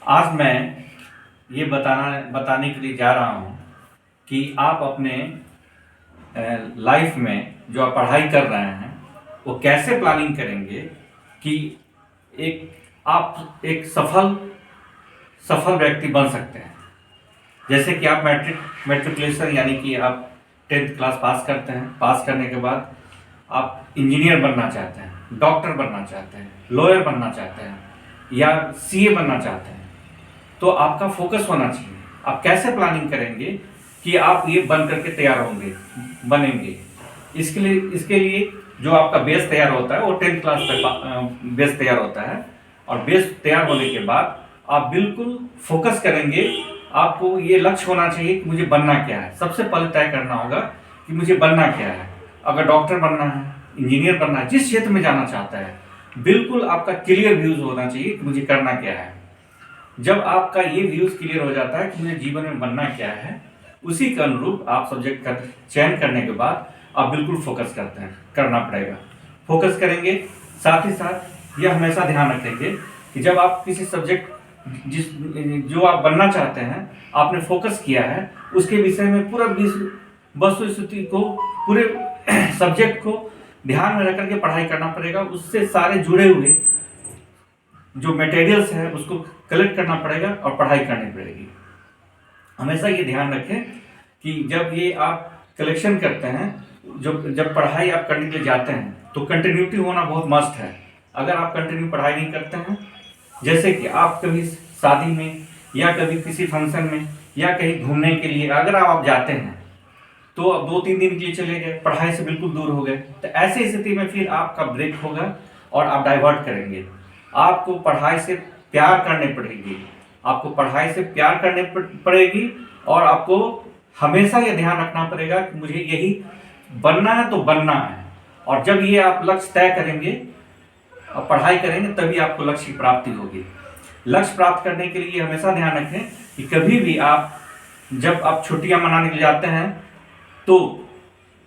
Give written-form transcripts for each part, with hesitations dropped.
आज मैं ये बताने के लिए जा रहा हूँ कि आप अपने लाइफ में जो आप पढ़ाई कर रहे हैं वो कैसे प्लानिंग करेंगे कि आप एक सफल व्यक्ति बन सकते हैं। जैसे कि आप मैट्रिकुलेशन यानी कि आप 10th क्लास पास करते हैं। पास करने के बाद आप इंजीनियर बनना चाहते हैं, डॉक्टर बनना चाहते हैं, लॉयर बनना चाहते हैं या सीए बनना चाहते हैं, तो आपका फोकस होना चाहिए। आप कैसे प्लानिंग करेंगे कि आप ये बन करके तैयार होंगे, बनेंगे। इसके लिए जो आपका बेस तैयार होता है वो 10th क्लास तक बेस तैयार होता है। और बेस तैयार होने के बाद आप बिल्कुल फोकस करेंगे। आपको ये लक्ष्य होना चाहिए कि मुझे बनना क्या है। सबसे पहले तय करना होगा कि मुझे बनना क्या है। अगर डॉक्टर बनना है, इंजीनियर बनना है, जिस क्षेत्र में जाना चाहता है, बिल्कुल आपका क्लियर व्यूज होना चाहिए कि मुझे करना क्या है। जब आपका ये व्यूज क्लियर हो जाता है कि मुझे जीवन में बनना क्या है, उसी के अनुरूप आप सब्जेक्ट का चयन करने के बाद आप बिल्कुल फोकस करना पड़ेगा। फोकस करेंगे, साथ ही साथ यह हमेशा ध्यान रखेंगे कि जब आप किसी सब्जेक्ट जो आप बनना चाहते हैं आपने फोकस किया है, उसके विषय में पूरा वस्तु स्थिति को, पूरे सब्जेक्ट को ध्यान में रख करके पढ़ाई करना पड़ेगा। उससे सारे जुड़े हुए जो मटेरियल्स है उसको कलेक्ट करना पड़ेगा और पढ़ाई करनी पड़ेगी। हमेशा ये ध्यान रखें कि जब ये आप कलेक्शन करते हैं, जब पढ़ाई आप करने के लिए जाते हैं, तो कंटिन्यूटी होना बहुत मस्ट है। अगर आप कंटिन्यू पढ़ाई नहीं करते हैं, जैसे कि आप कभी शादी में या कभी किसी फंक्शन में या कहीं घूमने के लिए अगर आप जाते हैं, तो अब 2-3 दिन के लिए चले गए, पढ़ाई से बिल्कुल दूर हो गए, तो ऐसी स्थिति में फिर आपका ब्रेक होगा और आप डाइवर्ट करेंगे। आपको पढ़ाई से प्यार करने पड़ेगी, आपको पढ़ाई से प्यार करने पड़ेगी और आपको हमेशा ये ध्यान रखना पड़ेगा कि मुझे यही बनना है तो बनना है। और जब ये आप लक्ष्य तय करेंगे और पढ़ाई करेंगे तभी आपको लक्ष्य की प्राप्ति होगी। लक्ष्य प्राप्त करने के लिए हमेशा ध्यान रखें कि कभी भी जब आप छुट्टियां मनाने के लिए जाते हैं तो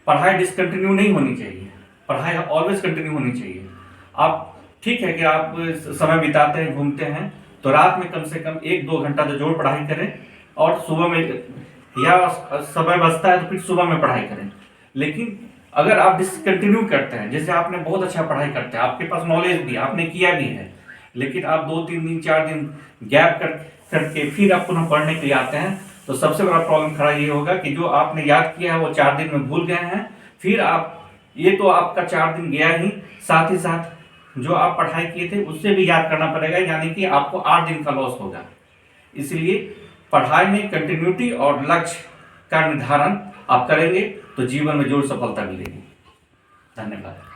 पढ़ाई डिसकंटिन्यू नहीं होनी चाहिए, पढ़ाई ऑलवेज कंटिन्यू होनी चाहिए। आप ठीक है कि आप समय बिताते हैं, घूमते हैं, तो रात में कम से कम 1-2 घंटा तो जोर पढ़ाई करें और सुबह में या समय बचता है तो फिर सुबह में पढ़ाई करें। लेकिन अगर आप डिसकंटिन्यू करते हैं, जैसे आपने बहुत अच्छा पढ़ाई करते हैं, आपके पास नॉलेज भी, आपने किया भी है, लेकिन आप 2-3 दिन 4 दिन गैप करके फिर आप पुनः पढ़ने के लिए आते हैं, तो सबसे बड़ा प्रॉब्लम खड़ा ये होगा कि जो आपने याद किया है वो 4 दिन में भूल गए हैं। फिर ये तो आपका 4 दिन गया ही, साथ ही साथ जो आप पढ़ाई किए थे उससे भी याद करना पड़ेगा, यानी कि आपको 8 दिन का लॉस होगा। इसलिए पढ़ाई में कंटिन्यूटी और लक्ष्य का निर्धारण आप करेंगे तो जीवन में जरूर सफलता मिलेगी। धन्यवाद।